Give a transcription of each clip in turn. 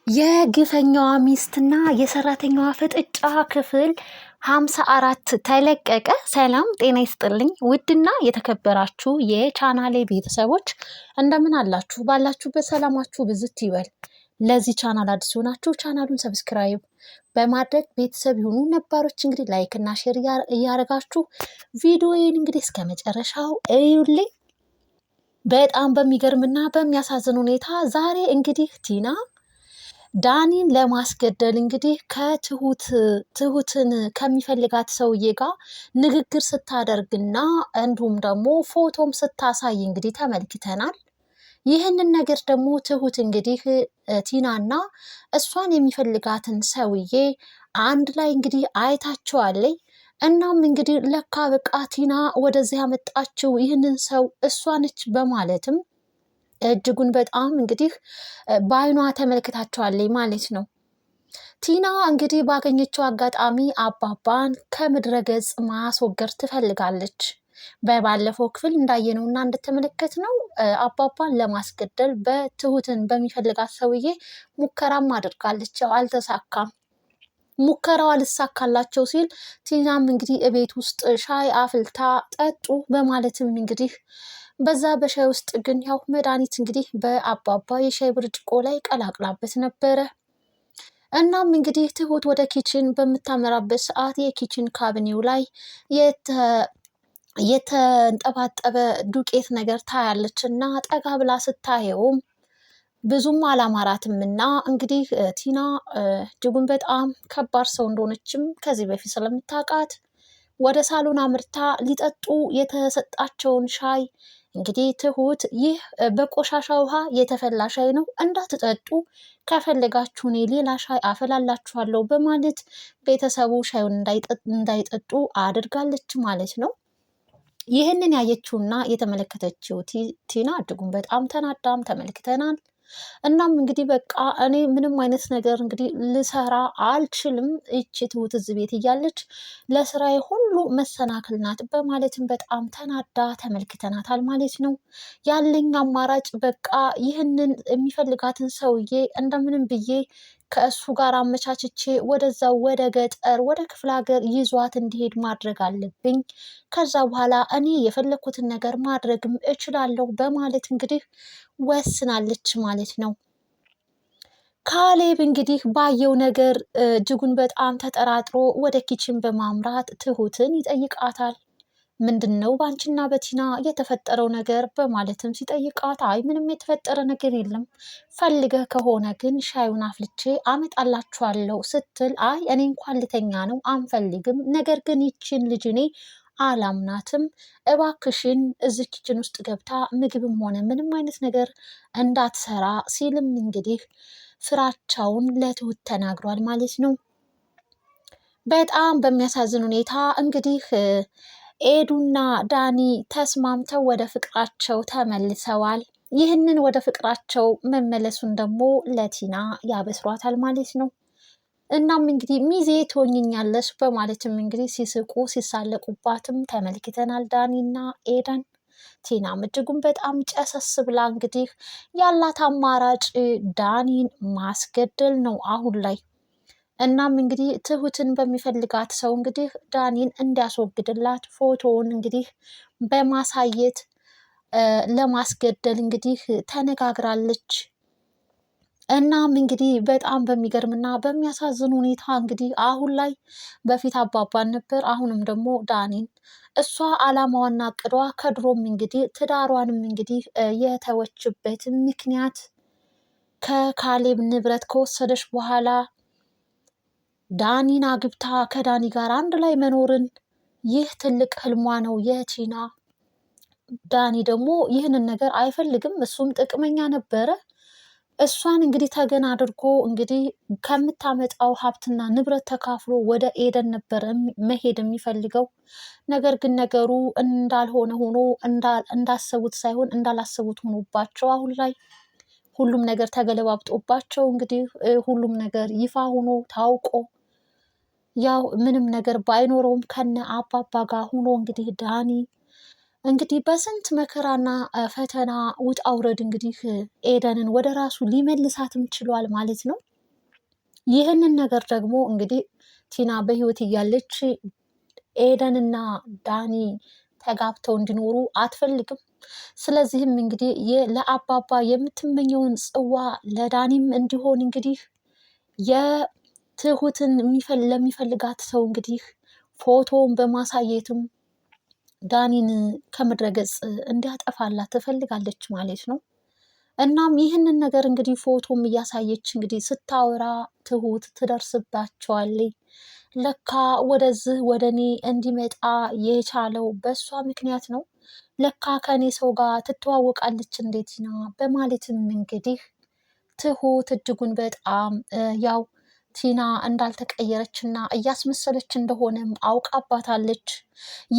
የግፈኛዋ ሚስትና የሰራተኛዋ ፍጥጫ ክፍል 54 ተለቀቀ። ሰላም ጤና ይስጥልኝ ውድና የተከበራችሁ የቻናሌ ቤተሰቦች እንደምን አላችሁ? ባላችሁበት ሰላማችሁ ብዝት ይበል። ለዚህ ቻናል አዲስ ሆናችሁ ቻናሉን ሰብስክራይብ በማድረግ ቤተሰብ ይሁኑ። ነባሮች እንግዲህ ላይክ እና ሼር እያደረጋችሁ ቪዲዮዬን እንግዲህ እስከ መጨረሻው እዩልኝ። በጣም በሚገርምና በሚያሳዝን ሁኔታ ዛሬ እንግዲህ ቲና ዳኒን ለማስገደል እንግዲህ ትሁትን ከሚፈልጋት ሰውዬ ጋር ንግግር ስታደርግና እንዲሁም ደግሞ ፎቶም ስታሳይ እንግዲህ ተመልክተናል። ይህንን ነገር ደግሞ ትሁት እንግዲህ ቲናና እሷን የሚፈልጋትን ሰውዬ አንድ ላይ እንግዲህ አይታቸዋለች። እናም እንግዲህ ለካ በቃ ቲና ወደዚህ ያመጣችው ይህንን ሰው እሷ ነች በማለትም እጅጉን በጣም እንግዲህ በአይኗ ተመልክታቸዋለች ማለት ነው። ቲና እንግዲህ ባገኘችው አጋጣሚ አባባን ከምድረ ገጽ ማስወገድ ትፈልጋለች። በባለፈው ክፍል እንዳየነውና እንደተመለከትነው አባባን ለማስገደል በትሁትን በሚፈልጋት ሰውዬ ሙከራም አድርጋለች። አልተሳካም። ሙከራው አልሳካላቸው ሲል ቲናም እንግዲህ እቤት ውስጥ ሻይ አፍልታ ጠጡ በማለትም እንግዲህ በዛ በሻይ ውስጥ ግን ያው መድኃኒት እንግዲህ በአባባ የሻይ ብርጭቆ ላይ ቀላቅላበት ነበረ። እናም እንግዲህ ትሁት ወደ ኪችን በምታመራበት ሰዓት የኪችን ካቢኔው ላይ የተንጠባጠበ ዱቄት ነገር ታያለች እና ጠጋ ብላ ስታየውም ብዙም አላማራትም እና እንግዲህ ቲና እጅጉን በጣም ከባድ ሰው እንደሆነችም ከዚህ በፊት ስለምታውቃት ወደ ሳሎን አምርታ ሊጠጡ የተሰጣቸውን ሻይ እንግዲህ ትሁት ይህ በቆሻሻ ውሃ የተፈላ ሻይ ነው፣ እንዳትጠጡ፣ ከፈለጋችሁ እኔ ሌላ ሻይ አፈላላችኋለሁ በማለት ቤተሰቡ ሻዩን እንዳይጠጡ አድርጋለች ማለት ነው። ይህንን ያየችውና የተመለከተችው ቲና እጅጉን በጣም ተናዳም ተመልክተናል። እናም እንግዲህ በቃ እኔ ምንም አይነት ነገር እንግዲህ ልሰራ አልችልም፣ ይቺ ትሁት እዚህ ቤት እያለች ለስራዬ ሁሉ መሰናክል ናት በማለትም በጣም ተናዳ ተመልክተናታል ማለት ነው። ያለኝ አማራጭ በቃ ይህንን የሚፈልጋትን ሰውዬ እንደምንም ብዬ ከእሱ ጋር አመቻችቼ ወደዛው ወደ ገጠር ወደ ክፍለ ሀገር ይዟት እንዲሄድ ማድረግ አለብኝ። ከዛ በኋላ እኔ የፈለኩትን ነገር ማድረግም እችላለሁ በማለት እንግዲህ ወስናለች ማለት ነው። ካሌብ እንግዲህ ባየው ነገር እጅጉን በጣም ተጠራጥሮ ወደ ኪችን በማምራት ትሁትን ይጠይቃታል። ምንድን ነው በአንቺና በቲና የተፈጠረው ነገር በማለትም ሲጠይቃት አይ ምንም የተፈጠረ ነገር የለም፣ ፈልገህ ከሆነ ግን ሻዩን አፍልቼ አመጣላችኋለሁ ስትል አይ እኔ እንኳን ልተኛ ነው አንፈልግም፣ ነገር ግን ይችን ልጅ እኔ አላምናትም፣ እባክሽን እዚህ ኪችን ውስጥ ገብታ ምግብም ሆነ ምንም አይነት ነገር እንዳትሰራ ሲልም እንግዲህ ፍራቻውን ለትሁት ተናግሯል ማለት ነው። በጣም በሚያሳዝን ሁኔታ እንግዲህ ኤዱና ዳኒ ተስማምተው ወደ ፍቅራቸው ተመልሰዋል። ይህንን ወደ ፍቅራቸው መመለሱን ደግሞ ለቲና ያበስሯታል ማለት ነው። እናም እንግዲህ ሚዜ ትሆኝኛለሽ በማለትም እንግዲህ ሲስቁ ሲሳለቁባትም ተመልክተናል ዳኒና ኤደን። ቲናም እጅጉን በጣም ጨሰስ ብላ እንግዲህ ያላት አማራጭ ዳኒን ማስገደል ነው አሁን ላይ። እናም እንግዲህ ትሁትን በሚፈልጋት ሰው እንግዲህ ዳኒን እንዲያስወግድላት ፎቶውን እንግዲህ በማሳየት ለማስገደል እንግዲህ ተነጋግራለች። እናም እንግዲህ በጣም በሚገርምና በሚያሳዝን ሁኔታ እንግዲህ አሁን ላይ በፊት አባባን ነበር፣ አሁንም ደግሞ ዳኒን። እሷ አላማዋና እቅዷ ከድሮም እንግዲህ ትዳሯንም እንግዲህ የተወችበት ምክንያት ከካሌብ ንብረት ከወሰደች በኋላ ዳኒን አግብታ ከዳኒ ጋር አንድ ላይ መኖርን ይህ ትልቅ ህልሟ ነው የቲና። ዳኒ ደግሞ ይህንን ነገር አይፈልግም፣ እሱም ጥቅመኛ ነበረ። እሷን እንግዲህ ተገን አድርጎ እንግዲህ ከምታመጣው ሀብትና ንብረት ተካፍሎ ወደ ኤደን ነበር መሄድ የሚፈልገው። ነገር ግን ነገሩ እንዳልሆነ ሆኖ እንዳሰቡት ሳይሆን እንዳላሰቡት ሆኖባቸው አሁን ላይ ሁሉም ነገር ተገለባብጦባቸው እንግዲህ ሁሉም ነገር ይፋ ሆኖ ታውቆ ያው ምንም ነገር ባይኖረውም ከነ አባባ ጋር ሆኖ እንግዲህ ዳኒ እንግዲህ በስንት መከራና ፈተና ውጣ ውረድ እንግዲህ ኤደንን ወደ ራሱ ሊመልሳትም ችሏል ማለት ነው። ይህንን ነገር ደግሞ እንግዲህ ቲና በህይወት እያለች ኤደንና ዳኒ ተጋብተው እንዲኖሩ አትፈልግም። ስለዚህም እንግዲህ ለአባባ የምትመኘውን ጽዋ ለዳኒም እንዲሆን እንግዲህ የትሁትን ለሚፈልጋት ሰው እንግዲህ ፎቶውን በማሳየትም ዳኒን ከምድረ ገጽ እንዲያጠፋላት ትፈልጋለች ማለት ነው። እናም ይህንን ነገር እንግዲህ ፎቶም እያሳየች እንግዲህ ስታወራ ትሁት ትደርስባቸዋለች። ለካ ወደዚህ ወደ እኔ እንዲመጣ የቻለው በእሷ ምክንያት ነው፣ ለካ ከእኔ ሰው ጋር ትተዋወቃለች እንዴት ና በማለትም እንግዲህ ትሁት እጅጉን በጣም ያው ቲና እንዳልተቀየረች እና እያስመሰለች እንደሆነም አውቃባታለች።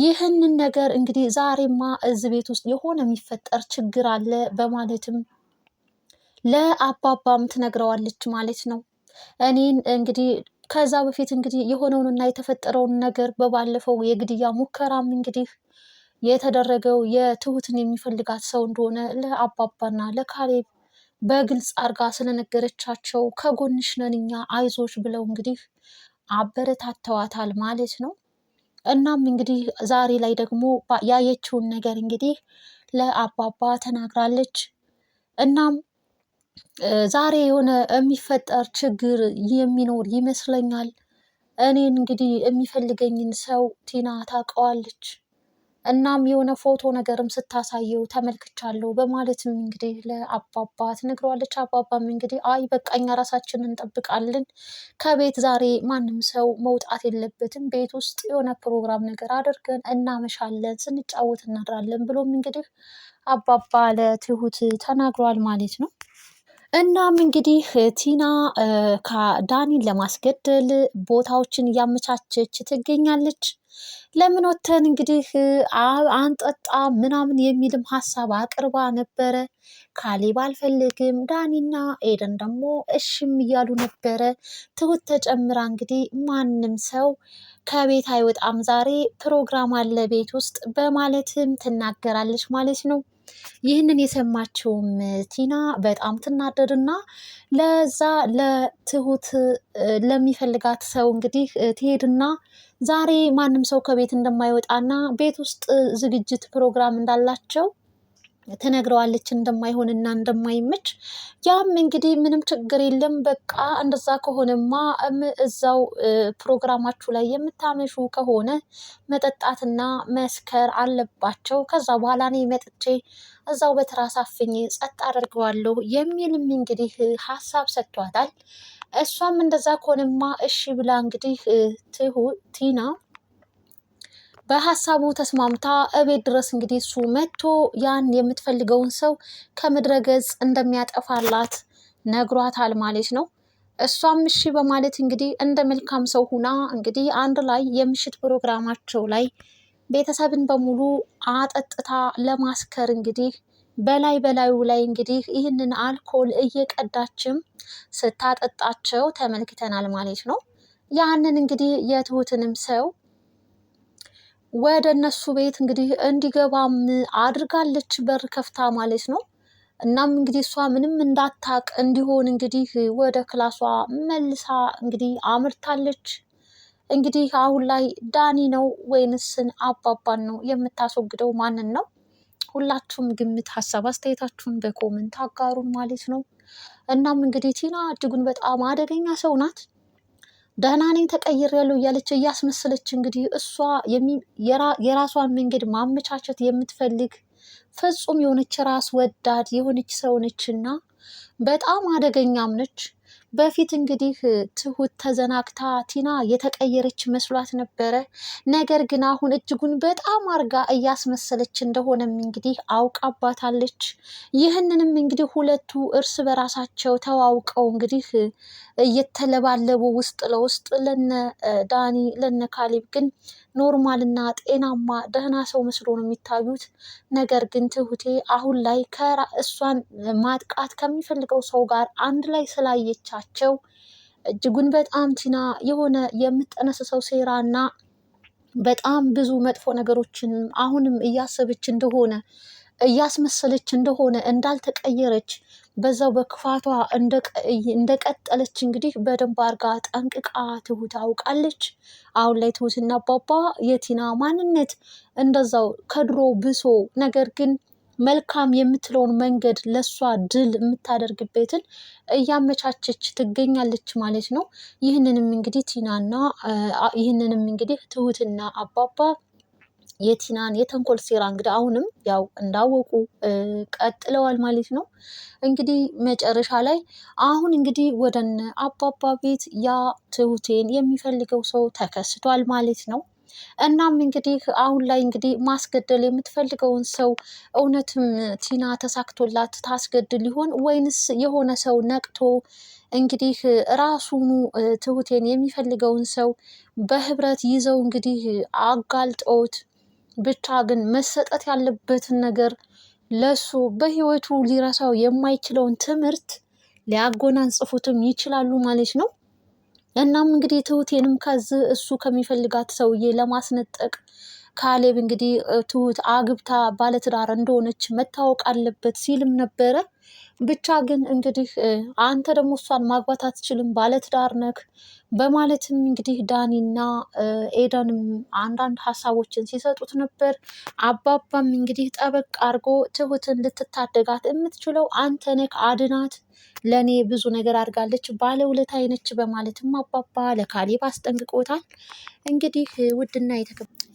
ይህንን ነገር እንግዲህ ዛሬማ እዚህ ቤት ውስጥ የሆነ የሚፈጠር ችግር አለ በማለትም ለአባባም ትነግረዋለች ማለት ነው። እኔን እንግዲህ ከዛ በፊት እንግዲህ የሆነውንና የተፈጠረውን ነገር በባለፈው የግድያ ሙከራም እንግዲህ የተደረገው የትሁትን የሚፈልጋት ሰው እንደሆነ ለአባባና ለካሌብ በግልጽ አርጋ ስለነገረቻቸው ከጎንሽ ነን እኛ አይዞሽ ብለው እንግዲህ አበረታተዋታል ማለት ነው። እናም እንግዲህ ዛሬ ላይ ደግሞ ያየችውን ነገር እንግዲህ ለአባባ ተናግራለች። እናም ዛሬ የሆነ የሚፈጠር ችግር የሚኖር ይመስለኛል። እኔን እንግዲህ የሚፈልገኝን ሰው ቲና ታውቀዋለች። እናም የሆነ ፎቶ ነገርም ስታሳየው ተመልክቻለሁ በማለትም እንግዲህ ለአባባ ትነግረዋለች። አባባም እንግዲህ አይ በቃ እኛ ራሳችንን እንጠብቃለን፣ ከቤት ዛሬ ማንም ሰው መውጣት የለበትም፣ ቤት ውስጥ የሆነ ፕሮግራም ነገር አድርገን እናመሻለን፣ ስንጫወት እናድራለን ብሎም እንግዲህ አባባ ለትሁት ተናግሯል ማለት ነው። እናም እንግዲህ ቲና ከዳኒን ለማስገደል ቦታዎችን እያመቻቸች ትገኛለች። ለምን ወተን እንግዲህ አንጠጣ ምናምን የሚልም ሀሳብ አቅርባ ነበረ። ካሌብ አልፈልግም፣ ዳኒና ኤደን ደግሞ እሽም እያሉ ነበረ። ትሁት ተጨምራ እንግዲህ ማንም ሰው ከቤት አይወጣም፣ ዛሬ ፕሮግራም አለ ቤት ውስጥ በማለትም ትናገራለች ማለት ነው። ይህንን የሰማችውም ቲና በጣም ትናደድና ለዛ ለትሁት ለሚፈልጋት ሰው እንግዲህ ትሄድና ዛሬ ማንም ሰው ከቤት እንደማይወጣና ቤት ውስጥ ዝግጅት ፕሮግራም እንዳላቸው ትነግረዋለች፣ እንደማይሆንና እንደማይመች። ያም እንግዲህ ምንም ችግር የለም በቃ እንደዛ ከሆነማ እዛው ፕሮግራማችሁ ላይ የምታመሹ ከሆነ መጠጣትና መስከር አለባቸው፣ ከዛ በኋላ እኔ መጥቼ እዛው በትራስ አፍኜ ጸጥ አደርገዋለሁ የሚልም እንግዲህ ሀሳብ ሰጥቷታል። እሷም እንደዛ ከሆነማ እሺ ብላ እንግዲህ ቲና በሀሳቡ ተስማምታ እቤት ድረስ እንግዲህ እሱ መጥቶ ያን የምትፈልገውን ሰው ከምድረ ገጽ እንደሚያጠፋላት ነግሯታል ማለት ነው። እሷም እሺ በማለት እንግዲህ እንደ መልካም ሰው ሁና እንግዲህ አንድ ላይ የምሽት ፕሮግራማቸው ላይ ቤተሰብን በሙሉ አጠጥታ ለማስከር እንግዲህ በላዩ ላይ እንግዲህ ይህንን አልኮል እየቀዳችም ስታጠጣቸው ተመልክተናል ማለት ነው። ያንን እንግዲህ የትሁትንም ሰው ወደ እነሱ ቤት እንግዲህ እንዲገባም አድርጋለች በር ከፍታ ማለት ነው። እናም እንግዲህ እሷ ምንም እንዳታቅ እንዲሆን እንግዲህ ወደ ክላሷ መልሳ እንግዲህ አምርታለች። እንግዲህ አሁን ላይ ዳኒ ነው ወይንስን አባባን ነው የምታስወግደው? ማንን ነው? ሁላችሁም ግምት፣ ሀሳብ አስተያየታችሁን በኮመንት አጋሩን ማለት ነው። እናም እንግዲህ ቲና እጅጉን በጣም አደገኛ ሰው ናት። ደህና ነኝ ተቀይሬያለሁ እያለች እያስመሰለች እንግዲህ እሷ የራሷን መንገድ ማመቻቸት የምትፈልግ ፍጹም የሆነች ራስ ወዳድ የሆነች ሰው ነችና በጣም አደገኛም ነች። በፊት እንግዲህ ትሁት ተዘናግታ ቲና የተቀየረች መስሏት ነበረ። ነገር ግን አሁን እጅጉን በጣም አርጋ እያስመሰለች እንደሆነም እንግዲህ አውቃባታለች። ይህንንም እንግዲህ ሁለቱ እርስ በራሳቸው ተዋውቀው እንግዲህ እየተለባለቡ ውስጥ ለውስጥ ለነ ዳኒ ለነ ካሌብ ግን ኖርማልና ጤናማ ደህና ሰው መስሎ ነው የሚታዩት። ነገር ግን ትሁቴ አሁን ላይ እሷን ማጥቃት ከሚፈልገው ሰው ጋር አንድ ላይ ስላየቻቸው እጅጉን በጣም ቲና የሆነ የምትጠነስሰው ሴራና በጣም ብዙ መጥፎ ነገሮችን አሁንም እያሰበች እንደሆነ እያስመሰለች እንደሆነ እንዳልተቀየረች በዛው በክፋቷ እንደቀጠለች እንግዲህ በደንብ አርጋ ጠንቅቃ ትሁት አውቃለች። አሁን ላይ ትሁትና አባባ የቲና ማንነት እንደዛው ከድሮ ብሶ ነገር ግን መልካም የምትለውን መንገድ ለሷ ድል የምታደርግበትን እያመቻቸች ትገኛለች ማለት ነው። ይህንንም እንግዲህ ትሁትና አባባ የቲናን የተንኮል ሴራ እንግዲህ አሁንም ያው እንዳወቁ ቀጥለዋል ማለት ነው። እንግዲህ መጨረሻ ላይ አሁን እንግዲህ ወደነ አባባ ቤት ያ ትሁቴን የሚፈልገው ሰው ተከስቷል ማለት ነው። እናም እንግዲህ አሁን ላይ እንግዲህ ማስገደል የምትፈልገውን ሰው እውነትም ቲና ተሳክቶላት ታስገድል ይሆን ወይንስ የሆነ ሰው ነቅቶ እንግዲህ ራሱኑ ትሁቴን የሚፈልገውን ሰው በህብረት ይዘው እንግዲህ አጋልጠውት ብቻ ግን መሰጠት ያለበትን ነገር ለሱ በህይወቱ ሊረሳው የማይችለውን ትምህርት ሊያጎናጽፉትም ይችላሉ ማለት ነው። እናም እንግዲህ ትሁቴንም ከዚህ እሱ ከሚፈልጋት ሰውዬ ለማስነጠቅ ካሌብ እንግዲህ ትሁት አግብታ ባለትዳር እንደሆነች መታወቅ አለበት ሲልም ነበረ። ብቻ ግን እንግዲህ አንተ ደግሞ እሷን ማግባት አትችልም ባለትዳር ነክ በማለትም እንግዲህ ዳኒና ኤደንም አንዳንድ ሀሳቦችን ሲሰጡት ነበር። አባባም እንግዲህ ጠበቅ አድርጎ ትሁትን ልትታደጋት የምትችለው አንተ ነክ አድናት፣ ለእኔ ብዙ ነገር አድርጋለች፣ ባለውለታዬ ነች በማለትም አባባ ለካሌብ አስጠንቅቆታል። እንግዲህ ውድና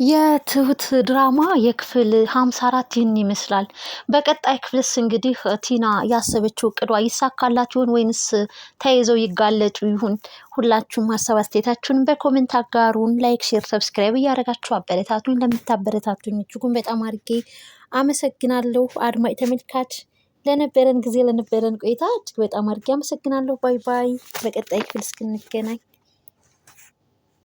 የትሁት ድራማ የክፍል 54 ይህን ይመስላል። በቀጣይ ክፍልስ እንግዲህ ቲና ያሰበችው እቅዷ ይሳካላት ይሆን ወይንስ ተይዘው ይጋለጡ ይሆን? ሁላችሁም ሀሳብ አስተያየታችሁን በኮሜንት አጋሩን። ላይክ፣ ሼር፣ ሰብስክራይብ እያደረጋችሁ አበረታቱኝ። ለምታበረታቱኝ እጅጉን በጣም አድርጌ አመሰግናለሁ። አድማጭ ተመልካች ለነበረን ጊዜ ለነበረን ቆይታ እጅግ በጣም አድርጌ አመሰግናለሁ። ባይ ባይ። በቀጣይ ክፍል እስክንገናኝ